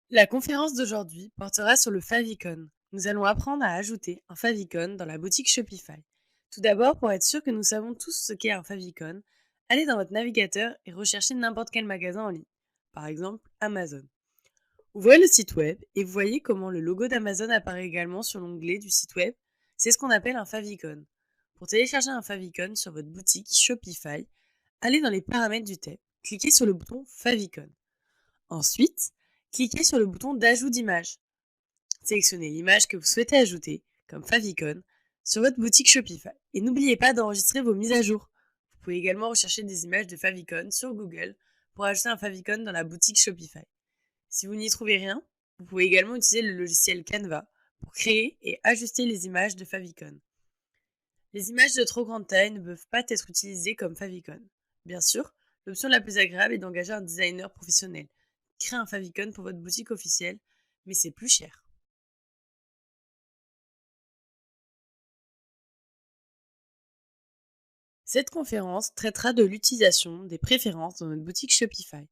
La conférence d'aujourd'hui portera sur le favicon. Nous allons apprendre à ajouter un favicon dans la boutique Shopify. Tout d'abord, pour être sûr que nous savons tous ce qu'est un favicon, allez dans votre navigateur et recherchez n'importe quel magasin en ligne, par exemple Amazon. Ouvrez le site web et vous voyez comment le logo d'Amazon apparaît également sur l'onglet du site web. C'est ce qu'on appelle un favicon. Pour télécharger un favicon sur votre boutique Shopify, allez dans les paramètres du tab, cliquez sur le bouton favicon. Ensuite, cliquez sur le bouton d'ajout d'image. Sélectionnez l'image que vous souhaitez ajouter, comme favicon, sur votre boutique Shopify. Et n'oubliez pas d'enregistrer vos mises à jour. Vous pouvez également rechercher des images de favicon sur Google pour ajouter un favicon dans la boutique Shopify. Si vous n'y trouvez rien, vous pouvez également utiliser le logiciel Canva pour créer et ajuster les images de favicon. Les images de trop grande taille ne peuvent pas être utilisées comme favicon. Bien sûr, l'option la plus agréable est d'engager un designer professionnel. Créer un favicon pour votre boutique officielle, mais c'est plus cher. Cette conférence traitera de l'utilisation des préférences dans notre boutique Shopify.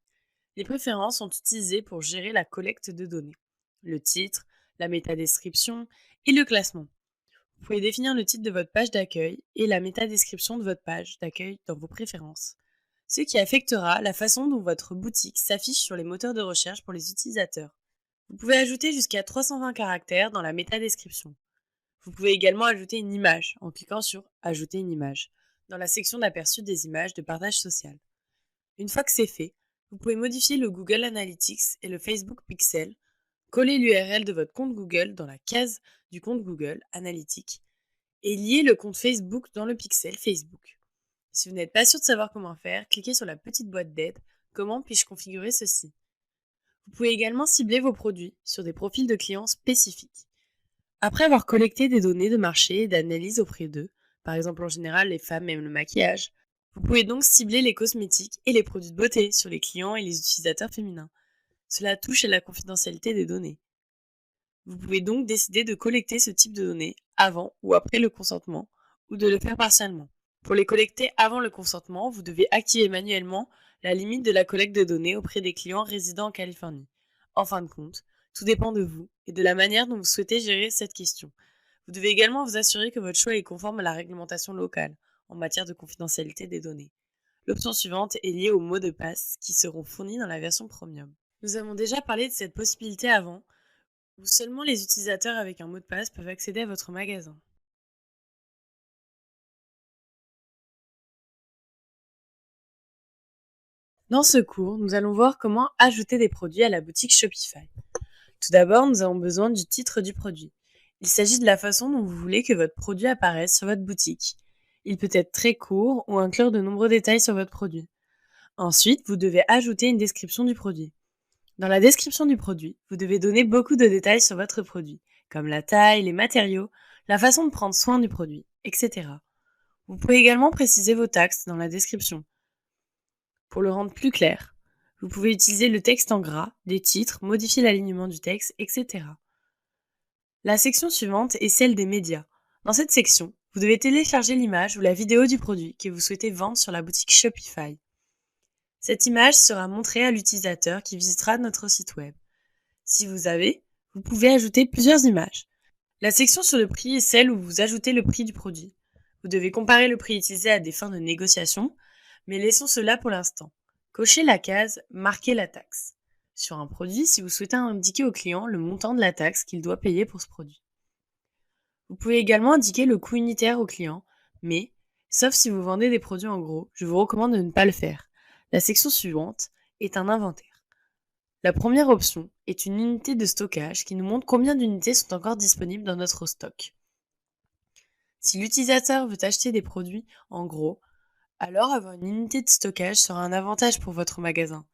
Les préférences sont utilisées pour gérer la collecte de données, le titre, la métadescription et le classement. Vous pouvez définir le titre de votre page d'accueil et la métadescription de votre page d'accueil dans vos préférences, ce qui affectera la façon dont votre boutique s'affiche sur les moteurs de recherche pour les utilisateurs. Vous pouvez ajouter jusqu'à 320 caractères dans la métadescription. Vous pouvez également ajouter une image en cliquant sur Ajouter une image dans la section d'aperçu des images de partage social. Une fois que c'est fait, vous pouvez modifier le Google Analytics et le Facebook Pixel, coller l'URL de votre compte Google dans la case du compte Google Analytics et lier le compte Facebook dans le pixel Facebook. Si vous n'êtes pas sûr de savoir comment faire, cliquez sur la petite boîte d'aide Comment puis-je configurer ceci. Vous pouvez également cibler vos produits sur des profils de clients spécifiques. Après avoir collecté des données de marché et d'analyse auprès d'eux, par exemple en général les femmes aiment le maquillage, vous pouvez donc cibler les cosmétiques et les produits de beauté sur les clients et les utilisateurs féminins. Cela touche à la confidentialité des données. Vous pouvez donc décider de collecter ce type de données avant ou après le consentement ou de le faire partiellement. Pour les collecter avant le consentement, vous devez activer manuellement la limite de la collecte de données auprès des clients résidant en Californie. En fin de compte, tout dépend de vous et de la manière dont vous souhaitez gérer cette question. Vous devez également vous assurer que votre choix est conforme à la réglementation locale en matière de confidentialité des données. L'option suivante est liée aux mots de passe qui seront fournis dans la version premium. Nous avons déjà parlé de cette possibilité avant, où seulement les utilisateurs avec un mot de passe peuvent accéder à votre magasin. Dans ce cours, nous allons voir comment ajouter des produits à la boutique Shopify. Tout d'abord, nous avons besoin du titre du produit. Il s'agit de la façon dont vous voulez que votre produit apparaisse sur votre boutique. Il peut être très court ou inclure de nombreux détails sur votre produit. Ensuite, vous devez ajouter une description du produit. Dans la description du produit, vous devez donner beaucoup de détails sur votre produit, comme la taille, les matériaux, la façon de prendre soin du produit, etc. Vous pouvez également préciser vos taxes dans la description. Pour le rendre plus clair, vous pouvez utiliser le texte en gras, des titres, modifier l'alignement du texte, etc. La section suivante est celle des médias. Dans cette section, vous devez télécharger l'image ou la vidéo du produit que vous souhaitez vendre sur la boutique Shopify. Cette image sera montrée à l'utilisateur qui visitera notre site web. Si vous pouvez ajouter plusieurs images. La section sur le prix est celle où vous ajoutez le prix du produit. Vous devez comparer le prix utilisé à des fins de négociation, mais laissons cela pour l'instant. Cochez la case Marquer la taxe sur un produit si vous souhaitez indiquer au client le montant de la taxe qu'il doit payer pour ce produit. Vous pouvez également indiquer le coût unitaire au client, mais, sauf si vous vendez des produits en gros, je vous recommande de ne pas le faire. La section suivante est un inventaire. La première option est une unité de stockage qui nous montre combien d'unités sont encore disponibles dans notre stock. Si l'utilisateur veut acheter des produits en gros, alors avoir une unité de stockage sera un avantage pour votre magasin.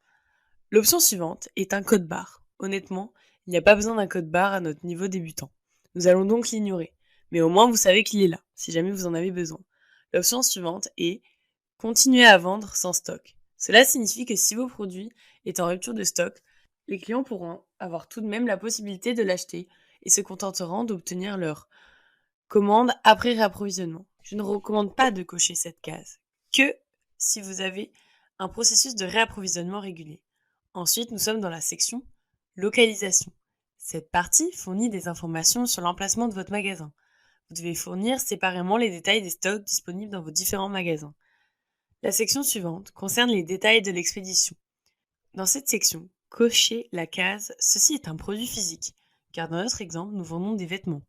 L'option suivante est un code barre. Honnêtement, il n'y a pas besoin d'un code barre à notre niveau débutant. Nous allons donc l'ignorer, mais au moins vous savez qu'il est là, si jamais vous en avez besoin. L'option suivante est continuer à vendre sans stock. Cela signifie que si vos produits est en rupture de stock, les clients pourront avoir tout de même la possibilité de l'acheter et se contenteront d'obtenir leur commande après réapprovisionnement. Je ne recommande pas de cocher cette case, que si vous avez un processus de réapprovisionnement régulier. Ensuite, nous sommes dans la section Localisation. Cette partie fournit des informations sur l'emplacement de votre magasin. Vous devez fournir séparément les détails des stocks disponibles dans vos différents magasins. La section suivante concerne les détails de l'expédition. Dans cette section, cochez la case « Ceci est un produit physique », car dans notre exemple, nous vendons des vêtements.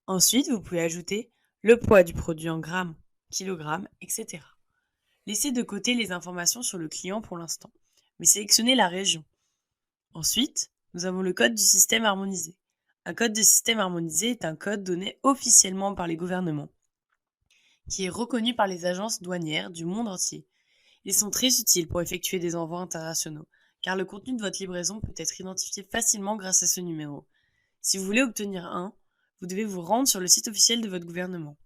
Ensuite, vous pouvez ajouter le poids du produit en grammes, kilogrammes, etc. Laissez de côté les informations sur le client pour l'instant, mais sélectionnez la région. Ensuite, nous avons le code du système harmonisé. Un code de système harmonisé est un code donné officiellement par les gouvernements, qui est reconnu par les agences douanières du monde entier. Ils sont très utiles pour effectuer des envois internationaux, car le contenu de votre livraison peut être identifié facilement grâce à ce numéro. Si vous voulez obtenir un, vous devez vous rendre sur le site officiel de votre gouvernement.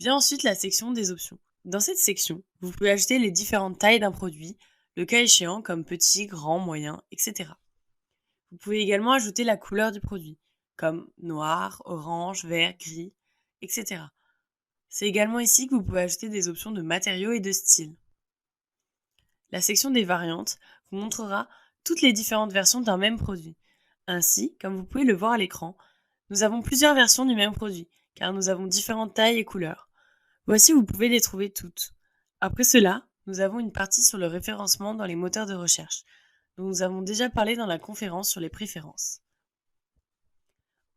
Vient ensuite la section des options. Dans cette section, vous pouvez ajouter les différentes tailles d'un produit, le cas échéant comme petit, grand, moyen, etc. Vous pouvez également ajouter la couleur du produit, comme noir, orange, vert, gris, etc. C'est également ici que vous pouvez ajouter des options de matériaux et de style. La section des variantes vous montrera toutes les différentes versions d'un même produit. Ainsi, comme vous pouvez le voir à l'écran, nous avons plusieurs versions du même produit, car nous avons différentes tailles et couleurs. Voici où vous pouvez les trouver toutes. Après cela, nous avons une partie sur le référencement dans les moteurs de recherche, dont nous avons déjà parlé dans la conférence sur les préférences.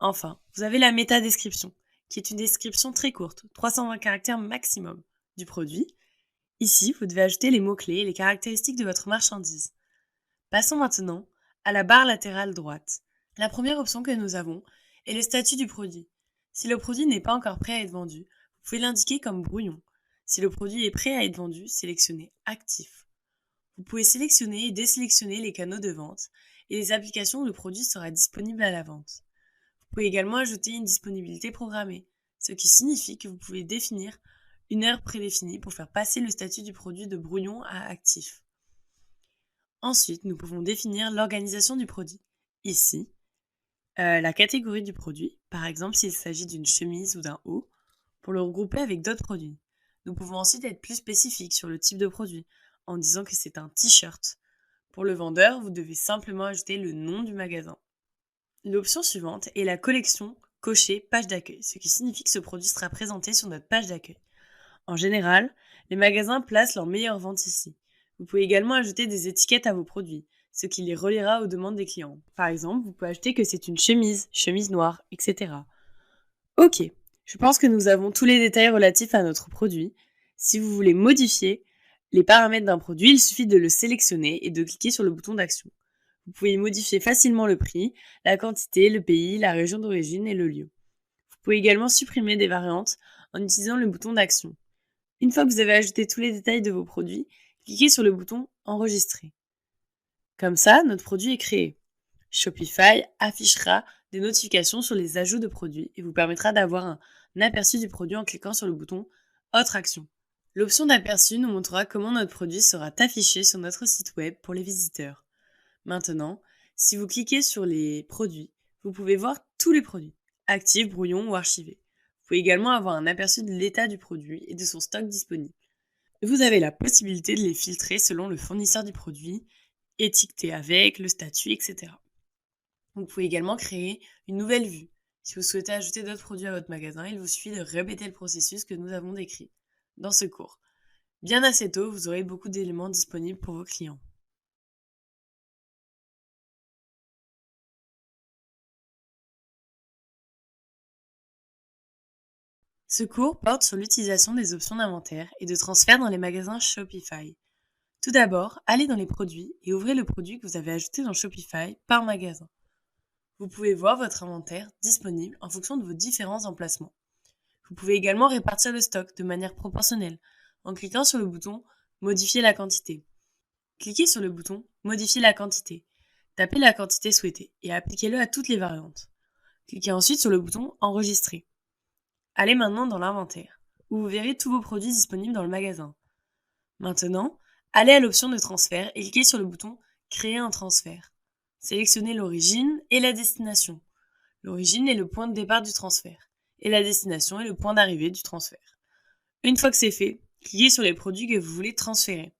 Enfin, vous avez la métadescription, qui est une description très courte, 320 caractères maximum, du produit. Ici, vous devez ajouter les mots-clés et les caractéristiques de votre marchandise. Passons maintenant à la barre latérale droite. La première option que nous avons est le statut du produit. Si le produit n'est pas encore prêt à être vendu, vous pouvez l'indiquer comme brouillon. Si le produit est prêt à être vendu, sélectionnez Actif. Vous pouvez sélectionner et désélectionner les canaux de vente et les applications où le produit sera disponible à la vente. Vous pouvez également ajouter une disponibilité programmée, ce qui signifie que vous pouvez définir une heure prédéfinie pour faire passer le statut du produit de brouillon à actif. Ensuite, nous pouvons définir l'organisation du produit. Ici, la catégorie du produit, par exemple s'il s'agit d'une chemise ou d'un haut, pour le regrouper avec d'autres produits. Nous pouvons ensuite être plus spécifiques sur le type de produit, en disant que c'est un t-shirt. Pour le vendeur, vous devez simplement ajouter le nom du magasin. L'option suivante est la collection cochée page d'accueil, ce qui signifie que ce produit sera présenté sur notre page d'accueil. En général, les magasins placent leurs meilleures ventes ici. Vous pouvez également ajouter des étiquettes à vos produits, ce qui les reliera aux demandes des clients. Par exemple, vous pouvez ajouter que c'est une chemise, chemise noire, etc. Ok, je pense que nous avons tous les détails relatifs à notre produit. Si vous voulez modifier les paramètres d'un produit, il suffit de le sélectionner et de cliquer sur le bouton d'action. Vous pouvez modifier facilement le prix, la quantité, le pays, la région d'origine et le lieu. Vous pouvez également supprimer des variantes en utilisant le bouton d'action. Une fois que vous avez ajouté tous les détails de vos produits, cliquez sur le bouton « Enregistrer ». Comme ça, notre produit est créé. Shopify affichera des notifications sur les ajouts de produits et vous permettra d'avoir un aperçu du produit en cliquant sur le bouton « Autre action ». L'option d'aperçu nous montrera comment notre produit sera affiché sur notre site web pour les visiteurs. Maintenant, si vous cliquez sur les produits, vous pouvez voir tous les produits, actifs, brouillons ou archivés. Vous pouvez également avoir un aperçu de l'état du produit et de son stock disponible. Vous avez la possibilité de les filtrer selon le fournisseur du produit, étiqueter avec, le statut, etc. Vous pouvez également créer une nouvelle vue. Si vous souhaitez ajouter d'autres produits à votre magasin, il vous suffit de répéter le processus que nous avons décrit dans ce cours. Bien assez tôt, vous aurez beaucoup d'éléments disponibles pour vos clients. Ce cours porte sur l'utilisation des options d'inventaire et de transfert dans les magasins Shopify. Tout d'abord, allez dans les produits et ouvrez le produit que vous avez ajouté dans Shopify par magasin. Vous pouvez voir votre inventaire disponible en fonction de vos différents emplacements. Vous pouvez également répartir le stock de manière proportionnelle en cliquant sur le bouton « Modifier la quantité ». Cliquez sur le bouton « Modifier la quantité ». Tapez la quantité souhaitée et appliquez-le à toutes les variantes. Cliquez ensuite sur le bouton « Enregistrer ». Allez maintenant dans l'inventaire, où vous verrez tous vos produits disponibles dans le magasin. Maintenant, allez à l'option de transfert et cliquez sur le bouton « Créer un transfert ». Sélectionnez l'origine et la destination. L'origine est le point de départ du transfert et la destination est le point d'arrivée du transfert. Une fois que c'est fait, cliquez sur les produits que vous voulez transférer.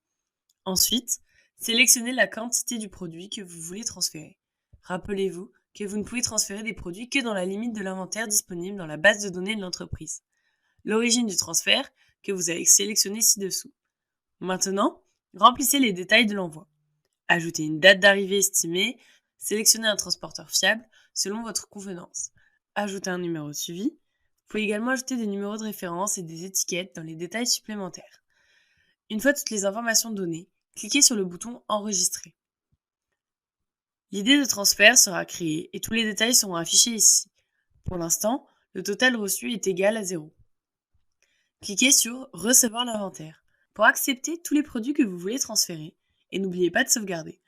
Ensuite, sélectionnez la quantité du produit que vous voulez transférer. Rappelez-vous que vous ne pouvez transférer des produits que dans la limite de l'inventaire disponible dans la base de données de l'entreprise. L'origine du transfert que vous avez sélectionné ci-dessous. Maintenant, remplissez les détails de l'envoi. Ajoutez une date d'arrivée estimée, sélectionnez un transporteur fiable selon votre convenance. Ajoutez un numéro de suivi. Vous pouvez également ajouter des numéros de référence et des étiquettes dans les détails supplémentaires. Une fois toutes les informations données, cliquez sur le bouton Enregistrer. L'idée de transfert sera créée et tous les détails seront affichés ici. Pour l'instant, le total reçu est égal à 0. Cliquez sur Recevoir l'inventaire pour accepter tous les produits que vous voulez transférer et n'oubliez pas de sauvegarder.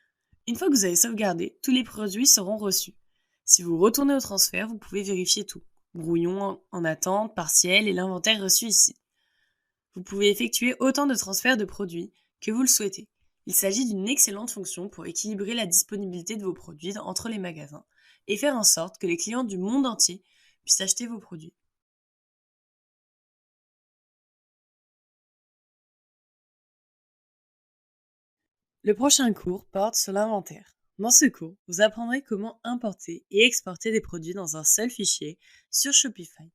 Une fois que vous avez sauvegardé, tous les produits seront reçus. Si vous retournez au transfert, vous pouvez vérifier tout. Brouillon en attente, partiel et l'inventaire reçu ici. Vous pouvez effectuer autant de transferts de produits que vous le souhaitez. Il s'agit d'une excellente fonction pour équilibrer la disponibilité de vos produits entre les magasins et faire en sorte que les clients du monde entier puissent acheter vos produits. Le prochain cours porte sur l'inventaire. Dans ce cours, vous apprendrez comment importer et exporter des produits dans un seul fichier sur Shopify.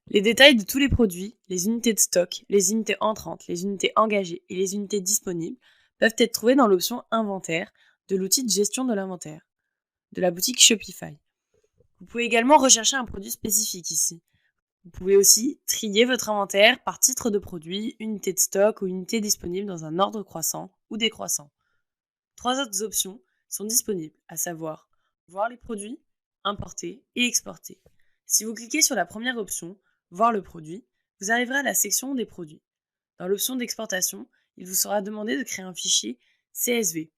Les détails de tous les produits, les unités de stock, les unités entrantes, les unités engagées et les unités disponibles peuvent être trouvés dans l'option Inventaire de l'outil de gestion de l'inventaire de la boutique Shopify. Vous pouvez également rechercher un produit spécifique ici. Vous pouvez aussi trier votre inventaire par titre de produit, unité de stock ou unité disponible dans un ordre croissant ou décroissant. 3 autres options sont disponibles, à savoir voir les produits, importer et exporter. Si vous cliquez sur la première option, voir le produit, vous arriverez à la section des produits. Dans l'option d'exportation, il vous sera demandé de créer un fichier CSV.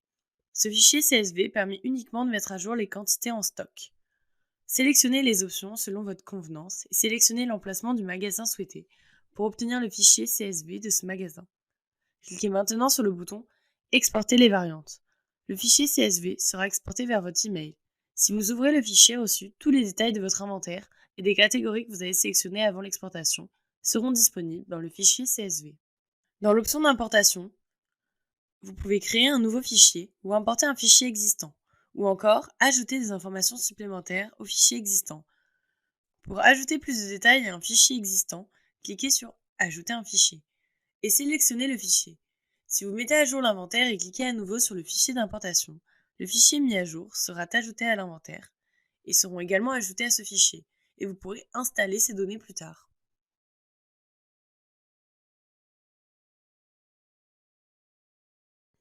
Ce fichier CSV permet uniquement de mettre à jour les quantités en stock. Sélectionnez les options selon votre convenance et sélectionnez l'emplacement du magasin souhaité pour obtenir le fichier CSV de ce magasin. Cliquez maintenant sur le bouton Exporter les variantes. Le fichier CSV sera exporté vers votre email. Si vous ouvrez le fichier reçu, tous les détails de votre inventaire et des catégories que vous avez sélectionnées avant l'exportation seront disponibles dans le fichier CSV. Dans l'option d'importation, vous pouvez créer un nouveau fichier ou importer un fichier existant, ou encore ajouter des informations supplémentaires au fichier existant. Pour ajouter plus de détails à un fichier existant, cliquez sur Ajouter un fichier et sélectionnez le fichier. Si vous mettez à jour l'inventaire et cliquez à nouveau sur le fichier d'importation, le fichier mis à jour sera ajouté à l'inventaire et seront également ajoutés à ce fichier, et vous pourrez installer ces données plus tard.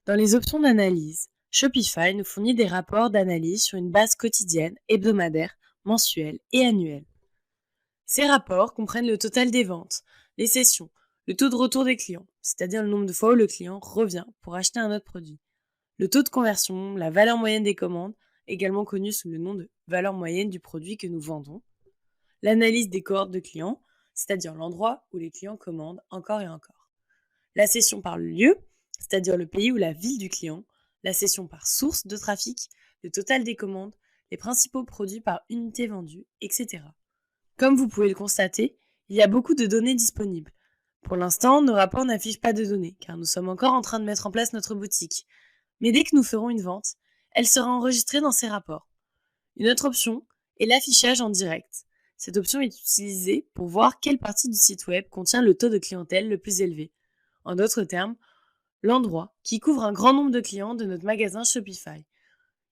Dans les options d'analyse, Shopify nous fournit des rapports d'analyse sur une base quotidienne, hebdomadaire, mensuelle et annuelle. Ces rapports comprennent le total des ventes, les sessions, le taux de retour des clients, c'est-à-dire le nombre de fois où le client revient pour acheter un autre produit, le taux de conversion, la valeur moyenne des commandes, également connue sous le nom de valeur moyenne du produit que nous vendons, l'analyse des cohortes de clients, c'est-à-dire l'endroit où les clients commandent encore et encore, la session par le lieu, c'est-à-dire le pays ou la ville du client, la session par source de trafic, le total des commandes, les principaux produits par unité vendue, etc. Comme vous pouvez le constater, il y a beaucoup de données disponibles. Pour l'instant, nos rapports n'affichent pas de données, car nous sommes encore en train de mettre en place notre boutique. Mais dès que nous ferons une vente, elle sera enregistrée dans ces rapports. Une autre option est l'affichage en direct. Cette option est utilisée pour voir quelle partie du site web contient le taux de clientèle le plus élevé. En d'autres termes, l'endroit qui couvre un grand nombre de clients de notre magasin Shopify.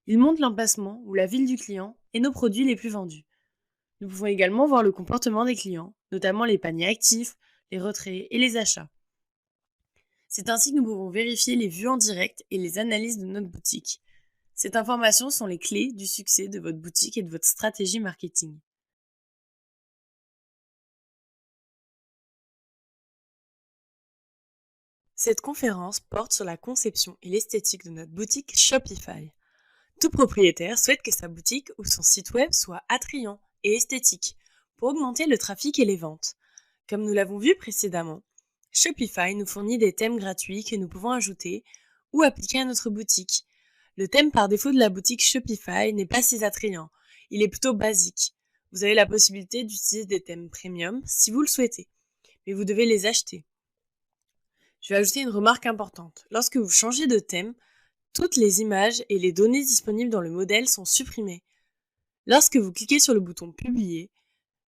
Il montre l'emplacement ou la ville du client et nos produits les plus vendus. Nous pouvons également voir le comportement des clients, notamment les paniers actifs, les retraits et les achats. C'est ainsi que nous pouvons vérifier les vues en direct et les analyses de notre boutique. Ces informations sont les clés du succès de votre boutique et de votre stratégie marketing. Cette conférence porte sur la conception et l'esthétique de notre boutique Shopify. Tout propriétaire souhaite que sa boutique ou son site web soit attrayant et esthétique pour augmenter le trafic et les ventes. Comme nous l'avons vu précédemment, Shopify nous fournit des thèmes gratuits que nous pouvons ajouter ou appliquer à notre boutique. Le thème par défaut de la boutique Shopify n'est pas si attrayant, il est plutôt basique. Vous avez la possibilité d'utiliser des thèmes premium si vous le souhaitez, mais vous devez les acheter. Je vais ajouter une remarque importante. Lorsque vous changez de thème, toutes les images et les données disponibles dans le modèle sont supprimées. Lorsque vous cliquez sur le bouton Publier,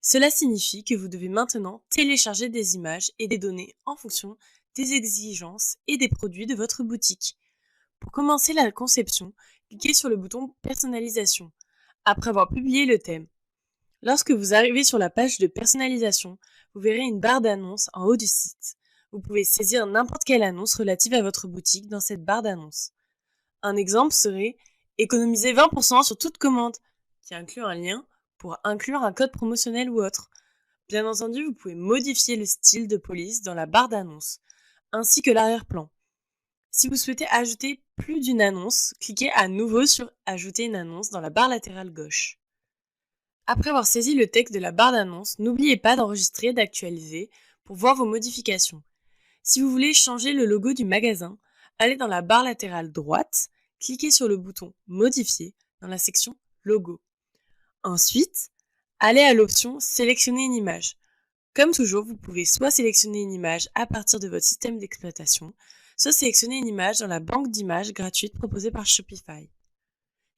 cela signifie que vous devez maintenant télécharger des images et des données en fonction des exigences et des produits de votre boutique. Pour commencer la conception, cliquez sur le bouton Personnalisation, après avoir publié le thème. Lorsque vous arrivez sur la page de personnalisation, vous verrez une barre d'annonces en haut du site. Vous pouvez saisir n'importe quelle annonce relative à votre boutique dans cette barre d'annonces. Un exemple serait « Économiser 20% sur toute commande » qui inclut un lien pour inclure un code promotionnel ou autre. Bien entendu, vous pouvez modifier le style de police dans la barre d'annonces, ainsi que l'arrière-plan. Si vous souhaitez ajouter plus d'une annonce, cliquez à nouveau sur « Ajouter une annonce » dans la barre latérale gauche. Après avoir saisi le texte de la barre d'annonce, n'oubliez pas d'enregistrer et d'actualiser pour voir vos modifications. Si vous voulez changer le logo du magasin, allez dans la barre latérale droite, cliquez sur le bouton « Modifier » dans la section « Logo ». Ensuite, allez à l'option « Sélectionner une image ». Comme toujours, vous pouvez soit sélectionner une image à partir de votre système d'exploitation, soit sélectionner une image dans la banque d'images gratuite proposée par Shopify.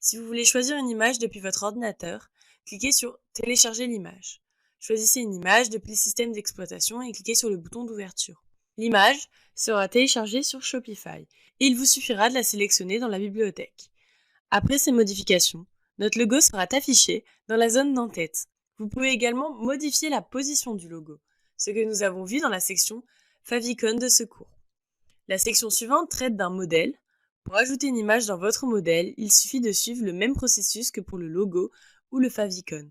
Si vous voulez choisir une image depuis votre ordinateur, cliquez sur « Télécharger l'image ». Choisissez une image depuis le système d'exploitation et cliquez sur le bouton d'ouverture. L'image sera téléchargée sur Shopify et il vous suffira de la sélectionner dans la bibliothèque. Après ces modifications, notre logo sera affiché dans la zone d'en-tête. Vous pouvez également modifier la position du logo, ce que nous avons vu dans la section favicon de secours. La section suivante traite d'un modèle. Pour ajouter une image dans votre modèle, il suffit de suivre le même processus que pour le logo ou le favicon.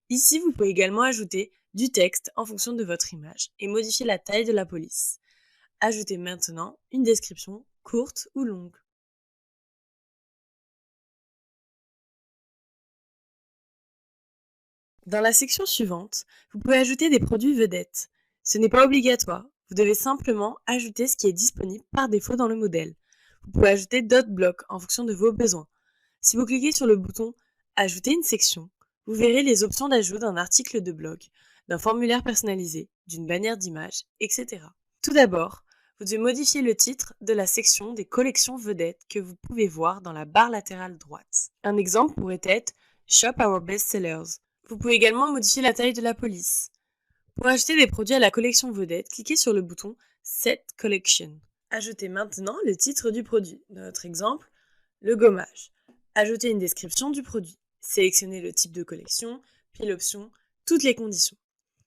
Ici, vous pouvez également ajouter du texte en fonction de votre image et modifier la taille de la police. Ajoutez maintenant une description courte ou longue. Dans la section suivante, vous pouvez ajouter des produits vedettes. Ce n'est pas obligatoire, vous devez simplement ajouter ce qui est disponible par défaut dans le modèle. Vous pouvez ajouter d'autres blocs en fonction de vos besoins. Si vous cliquez sur le bouton « Ajouter une section », vous verrez les options d'ajout d'un article de blog, d'un formulaire personnalisé, d'une bannière d'image, etc. Tout d'abord, vous devez modifier le titre de la section des collections vedettes que vous pouvez voir dans la barre latérale droite. Un exemple pourrait être « Shop our best-sellers ». Vous pouvez également modifier la taille de la police. Pour ajouter des produits à la collection vedette, cliquez sur le bouton Set Collection. Ajoutez maintenant le titre du produit. Dans notre exemple, le gommage. Ajoutez une description du produit. Sélectionnez le type de collection, puis l'option Toutes les conditions.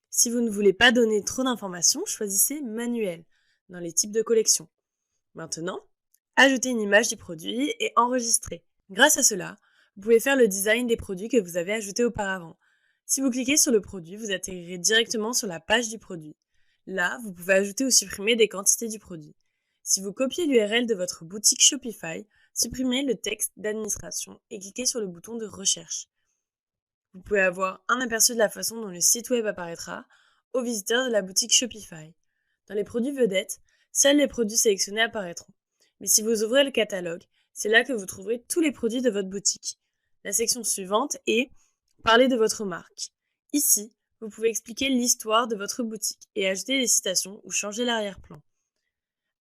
Si vous ne voulez pas donner trop d'informations, choisissez Manuel dans les types de collection. Maintenant, ajoutez une image du produit et enregistrez. Grâce à cela, vous pouvez faire le design des produits que vous avez ajoutés auparavant. Si vous cliquez sur le produit, vous atterrirez directement sur la page du produit. Là, vous pouvez ajouter ou supprimer des quantités du produit. Si vous copiez l'URL de votre boutique Shopify, supprimez le texte d'administration et cliquez sur le bouton de recherche. Vous pouvez avoir un aperçu de la façon dont le site web apparaîtra aux visiteurs de la boutique Shopify. Dans les produits vedettes, seuls les produits sélectionnés apparaîtront. Mais si vous ouvrez le catalogue, c'est là que vous trouverez tous les produits de votre boutique. La section suivante est « Parler de votre marque ». Ici, vous pouvez expliquer l'histoire de votre boutique et ajouter des citations ou changer l'arrière-plan.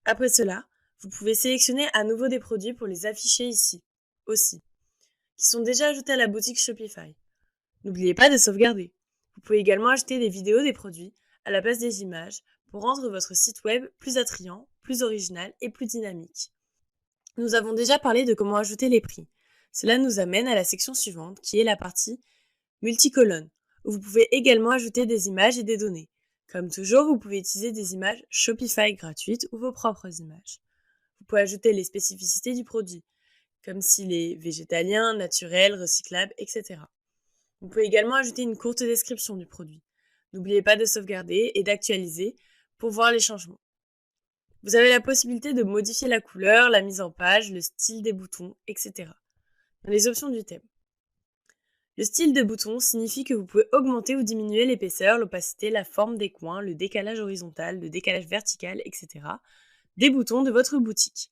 Après cela, vous pouvez sélectionner à nouveau des produits pour les afficher ici, aussi, qui sont déjà ajoutés à la boutique Shopify. N'oubliez pas de sauvegarder. Vous pouvez également ajouter des vidéos des produits à la place des images pour rendre votre site web plus attrayant, plus original et plus dynamique. Nous avons déjà parlé de comment ajouter les prix. Cela nous amène à la section suivante qui est la partie multicolonne, où vous pouvez également ajouter des images et des données. Comme toujours, vous pouvez utiliser des images Shopify gratuites ou vos propres images. Vous pouvez ajouter les spécificités du produit, comme s'il est végétalien, naturel, recyclable, etc. Vous pouvez également ajouter une courte description du produit. N'oubliez pas de sauvegarder et d'actualiser pour voir les changements. Vous avez la possibilité de modifier la couleur, la mise en page, le style des boutons, etc. Dans les options du thème. Le style de bouton signifie que vous pouvez augmenter ou diminuer l'épaisseur, l'opacité, la forme des coins, le décalage horizontal, le décalage vertical, etc. des boutons de votre boutique.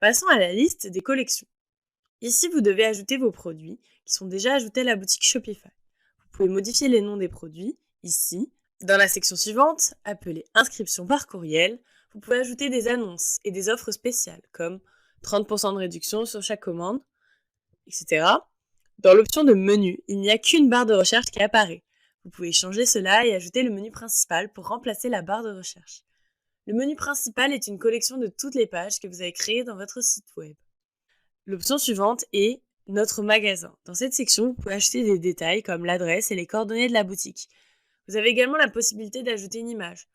Passons à la liste des collections. Ici, vous devez ajouter vos produits qui sont déjà ajoutés à la boutique Shopify. Vous pouvez modifier les noms des produits, ici. Dans la section suivante, appelée Inscription par courriel, vous pouvez ajouter des annonces et des offres spéciales, comme 30% de réduction sur chaque commande, etc. Dans l'option de menu, il n'y a qu'une barre de recherche qui apparaît. Vous pouvez changer cela et ajouter le menu principal pour remplacer la barre de recherche. Le menu principal est une collection de toutes les pages que vous avez créées dans votre site web. L'option suivante est Notre magasin. Dans cette section, vous pouvez acheter des détails comme l'adresse et les coordonnées de la boutique. Vous avez également la possibilité d'ajouter une image.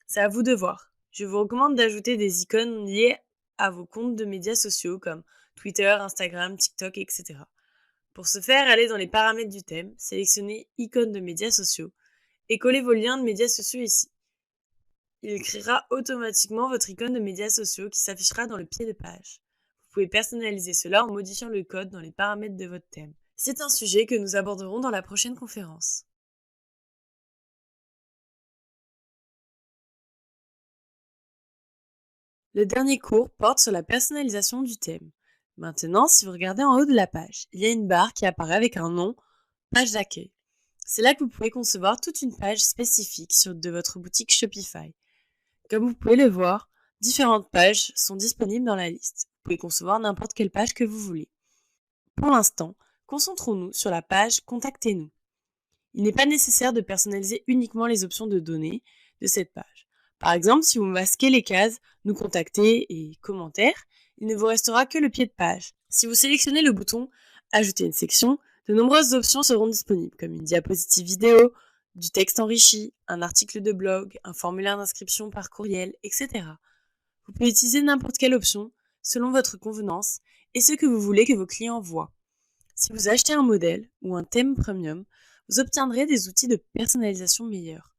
C'est à vous de voir. Je vous recommande d'ajouter des icônes liées à vos comptes de médias sociaux comme Twitter, Instagram, TikTok, etc. Pour ce faire, allez dans les paramètres du thème, sélectionnez Icônes de médias sociaux et collez vos liens de médias sociaux ici. Il créera automatiquement votre icône de médias sociaux qui s'affichera dans le pied de page. Vous pouvez personnaliser cela en modifiant le code dans les paramètres de votre thème. C'est un sujet que nous aborderons dans la prochaine conférence. Le dernier cours porte sur la personnalisation du thème. Maintenant, si vous regardez en haut de la page, il y a une barre qui apparaît avec un nom, page d'accueil. C'est là que vous pouvez concevoir toute une page spécifique de votre boutique Shopify. Comme vous pouvez le voir, différentes pages sont disponibles dans la liste. Vous pouvez concevoir n'importe quelle page que vous voulez. Pour l'instant, concentrons-nous sur la page Contactez-nous. Il n'est pas nécessaire de personnaliser uniquement les options de données de cette page. Par exemple, si vous masquez les cases Nous contacter et Commentaires, il ne vous restera que le pied de page. Si vous sélectionnez le bouton Ajouter une section, de nombreuses options seront disponibles, comme une diapositive vidéo, du texte enrichi, un article de blog, un formulaire d'inscription par courriel, etc. Vous pouvez utiliser n'importe quelle option, selon votre convenance et ce que vous voulez que vos clients voient. Si vous achetez un modèle ou un thème premium, vous obtiendrez des outils de personnalisation meilleurs,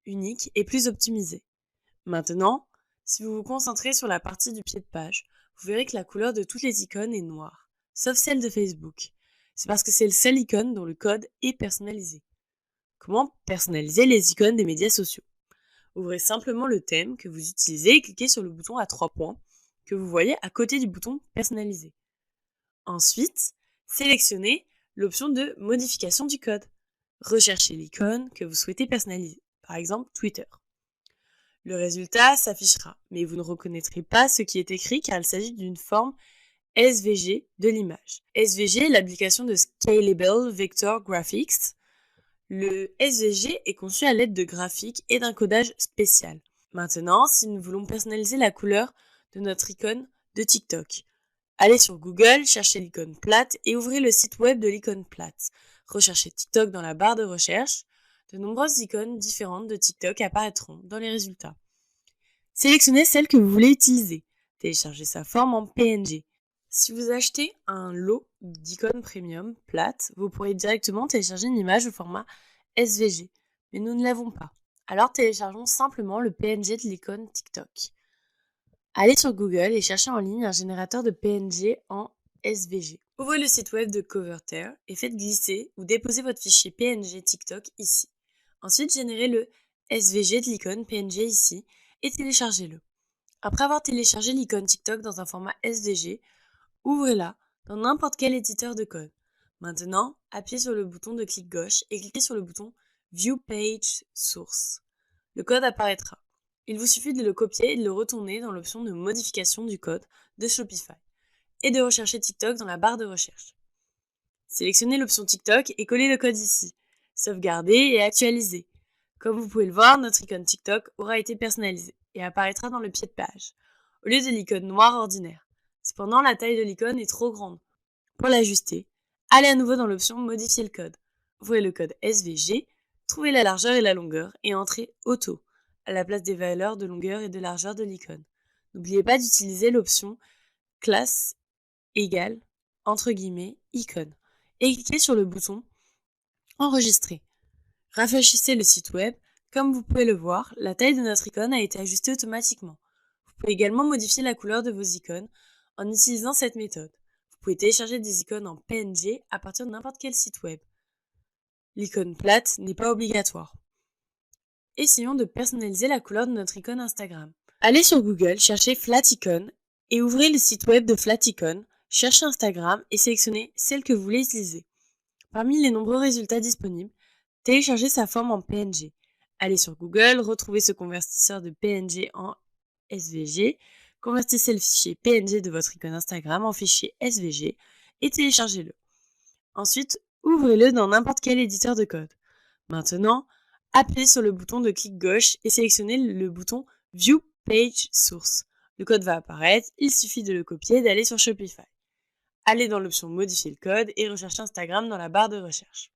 uniques et plus optimisés. Maintenant, si vous vous concentrez sur la partie du pied de page, vous verrez que la couleur de toutes les icônes est noire, sauf celle de Facebook. C'est parce que c'est le seul icône dont le code est personnalisé. Comment personnaliser les icônes des médias sociaux? Ouvrez simplement le thème que vous utilisez et cliquez sur le bouton à 3 points que vous voyez à côté du bouton personnaliser. Ensuite, sélectionnez l'option de modification du code. Recherchez l'icône que vous souhaitez personnaliser, par exemple Twitter. Le résultat s'affichera, mais vous ne reconnaîtrez pas ce qui est écrit car il s'agit d'une forme SVG de l'image. SVG est l'application de Scalable Vector Graphics. Le SVG est conçu à l'aide de graphiques et d'un codage spécial. Maintenant, si nous voulons personnaliser la couleur de notre icône de TikTok, allez sur Google, cherchez l'icône plate et ouvrez le site web de l'icône plate. Recherchez TikTok dans la barre de recherche. De nombreuses icônes différentes de TikTok apparaîtront dans les résultats. Sélectionnez celle que vous voulez utiliser. Téléchargez sa forme en PNG. Si vous achetez un lot d'icônes premium plates, vous pourrez directement télécharger une image au format SVG. Mais nous ne l'avons pas. Alors téléchargeons simplement le PNG de l'icône TikTok. Allez sur Google et cherchez en ligne un générateur de PNG en SVG. Ouvrez le site web de Coverter et faites glisser ou déposer votre fichier PNG TikTok ici. Ensuite, générez le SVG de l'icône PNG ici et téléchargez-le. Après avoir téléchargé l'icône TikTok dans un format SVG, ouvrez-la dans n'importe quel éditeur de code. Maintenant, appuyez sur le bouton de clic gauche et cliquez sur le bouton View Page Source. Le code apparaîtra. Il vous suffit de le copier et de le retourner dans l'option de modification du code de Shopify et de rechercher TikTok dans la barre de recherche. Sélectionnez l'option TikTok et collez le code ici. Sauvegardez et actualisez. Comme vous pouvez le voir, notre icône TikTok aura été personnalisée et apparaîtra dans le pied de page, au lieu de l'icône noire ordinaire. Cependant, la taille de l'icône est trop grande. Pour l'ajuster, allez à nouveau dans l'option Modifier le code. Ouvrez le code SVG, trouvez la largeur et la longueur et entrez Auto à la place des valeurs de longueur et de largeur de l'icône. N'oubliez pas d'utiliser l'option Classe égale entre guillemets icône et cliquez sur le bouton Enregistrer. Rafraîchissez le site web. Comme vous pouvez le voir, la taille de notre icône a été ajustée automatiquement. Vous pouvez également modifier la couleur de vos icônes en utilisant cette méthode. Vous pouvez télécharger des icônes en PNG à partir de n'importe quel site web. L'icône plate n'est pas obligatoire. Essayons de personnaliser la couleur de notre icône Instagram. Allez sur Google, cherchez Flaticon et ouvrez le site web de Flaticon, cherchez Instagram et sélectionnez celle que vous voulez utiliser. Parmi les nombreux résultats disponibles, téléchargez sa forme en PNG. Allez sur Google, retrouvez ce convertisseur de PNG en SVG, convertissez le fichier PNG de votre icône Instagram en fichier SVG et téléchargez-le. Ensuite, ouvrez-le dans n'importe quel éditeur de code. Maintenant, appuyez sur le bouton de clic gauche et sélectionnez le bouton View Page Source. Le code va apparaître, il suffit de le copier et d'aller sur Shopify. Allez dans l'option Modifier le code et recherchez Instagram dans la barre de recherche.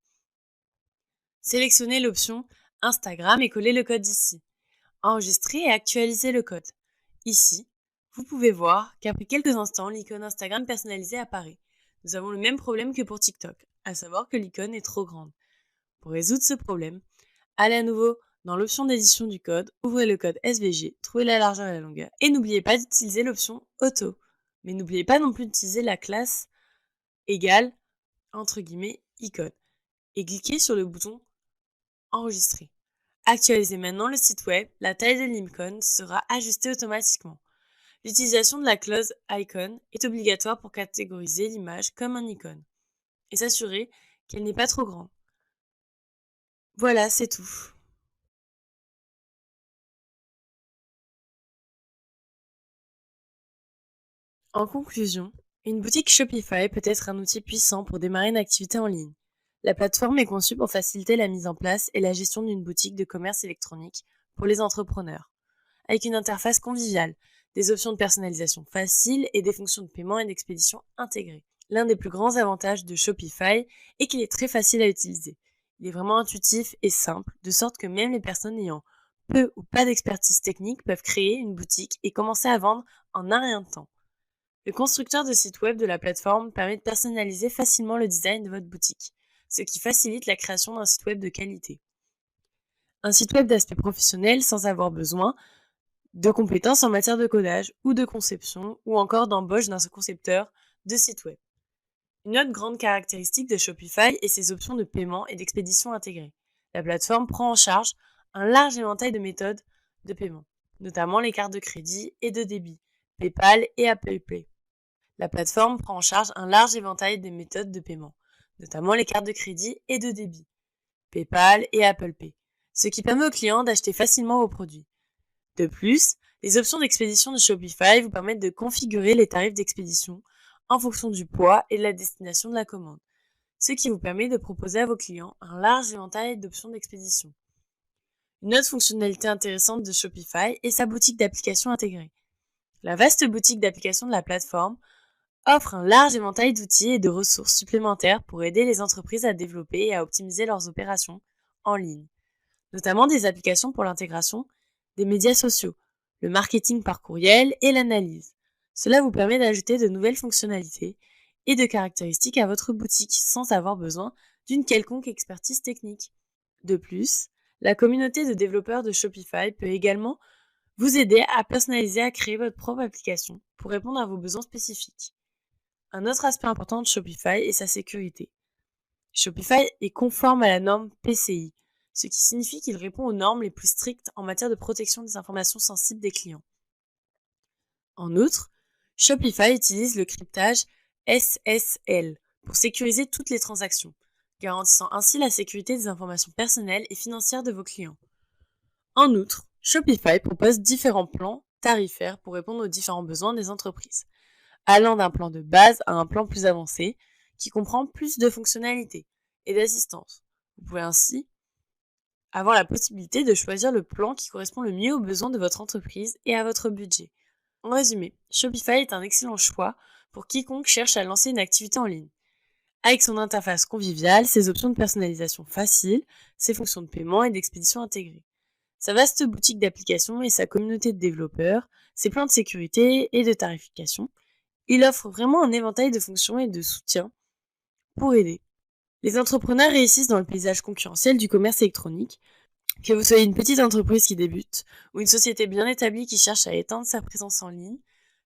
Sélectionnez l'option Instagram et collez le code ici. Enregistrez et actualisez le code. Ici, vous pouvez voir qu'après quelques instants, l'icône Instagram personnalisée apparaît. Nous avons le même problème que pour TikTok, à savoir que l'icône est trop grande. Pour résoudre ce problème, allez à nouveau dans l'option d'édition du code, ouvrez le code SVG, trouvez la largeur et la longueur, et n'oubliez pas d'utiliser l'option Auto. Mais n'oubliez pas non plus d'utiliser la classe égale, entre guillemets, icône, et cliquez sur le bouton Enregistrer. Actualisez maintenant le site web, la taille de l'icône sera ajustée automatiquement. L'utilisation de la clause icon est obligatoire pour catégoriser l'image comme un icône et s'assurer qu'elle n'est pas trop grande. Voilà, c'est tout. En conclusion, une boutique Shopify peut être un outil puissant pour démarrer une activité en ligne. La plateforme est conçue pour faciliter la mise en place et la gestion d'une boutique de commerce électronique pour les entrepreneurs, avec une interface conviviale, des options de personnalisation faciles et des fonctions de paiement et d'expédition intégrées. L'un des plus grands avantages de Shopify est qu'il est très facile à utiliser. Il est vraiment intuitif et simple, de sorte que même les personnes ayant peu ou pas d'expertise technique peuvent créer une boutique et commencer à vendre en un rien de temps. Le constructeur de site web de la plateforme permet de personnaliser facilement le design de votre boutique, ce qui facilite la création d'un site web de qualité. Un site web d'aspect professionnel sans avoir besoin de compétences en matière de codage ou de conception ou encore d'embauche d'un concepteur de site web. Une autre grande caractéristique de Shopify est ses options de paiement et d'expédition intégrées. La plateforme prend en charge un large éventail de méthodes de paiement, notamment les cartes de crédit et de débit, PayPal et Apple Pay. La plateforme prend en charge un large éventail de méthodes de paiement, notamment les cartes de crédit et de débit, PayPal et Apple Pay, ce qui permet aux clients d'acheter facilement vos produits. De plus, les options d'expédition de Shopify vous permettent de configurer les tarifs d'expédition en fonction du poids et de la destination de la commande, ce qui vous permet de proposer à vos clients un large éventail d'options d'expédition. Une autre fonctionnalité intéressante de Shopify est sa boutique d'applications intégrée. La vaste boutique d'applications de la plateforme offre un large éventail d'outils et de ressources supplémentaires pour aider les entreprises à développer et à optimiser leurs opérations en ligne, notamment des applications pour l'intégration des médias sociaux, le marketing par courriel et l'analyse. Cela vous permet d'ajouter de nouvelles fonctionnalités et de caractéristiques à votre boutique sans avoir besoin d'une quelconque expertise technique. De plus, la communauté de développeurs de Shopify peut également vous aider à personnaliser, à créer votre propre application pour répondre à vos besoins spécifiques. Un autre aspect important de Shopify est sa sécurité. Shopify est conforme à la norme PCI, ce qui signifie qu'il répond aux normes les plus strictes en matière de protection des informations sensibles des clients. En outre, Shopify utilise le cryptage SSL pour sécuriser toutes les transactions, garantissant ainsi la sécurité des informations personnelles et financières de vos clients. En outre, Shopify propose différents plans tarifaires pour répondre aux différents besoins des entreprises, allant d'un plan de base à un plan plus avancé qui comprend plus de fonctionnalités et d'assistance. Vous pouvez ainsi avoir la possibilité de choisir le plan qui correspond le mieux aux besoins de votre entreprise et à votre budget. En résumé, Shopify est un excellent choix pour quiconque cherche à lancer une activité en ligne. Avec son interface conviviale, ses options de personnalisation faciles, ses fonctions de paiement et d'expédition intégrées, sa vaste boutique d'applications et sa communauté de développeurs, ses plans de sécurité et de tarification, il offre vraiment un éventail de fonctions et de soutien pour aider. Les entrepreneurs réussissent dans le paysage concurrentiel du commerce électronique, que vous soyez une petite entreprise qui débute ou une société bien établie qui cherche à étendre sa présence en ligne.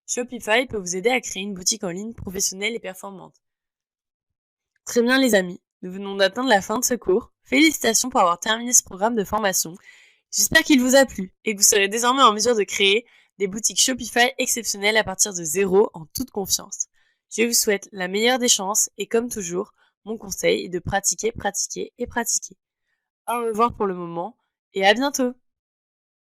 Shopify peut vous aider à créer une boutique en ligne professionnelle et performante. Très bien les amis, nous venons d'atteindre la fin de ce cours. Félicitations pour avoir terminé ce programme de formation. J'espère qu'il vous a plu et que vous serez désormais en mesure de créer des boutiques Shopify exceptionnelles à partir de zéro en toute confiance. Je vous souhaite la meilleure des chances et comme toujours, mon conseil est de pratiquer, pratiquer et pratiquer. Au revoir pour le moment et à bientôt!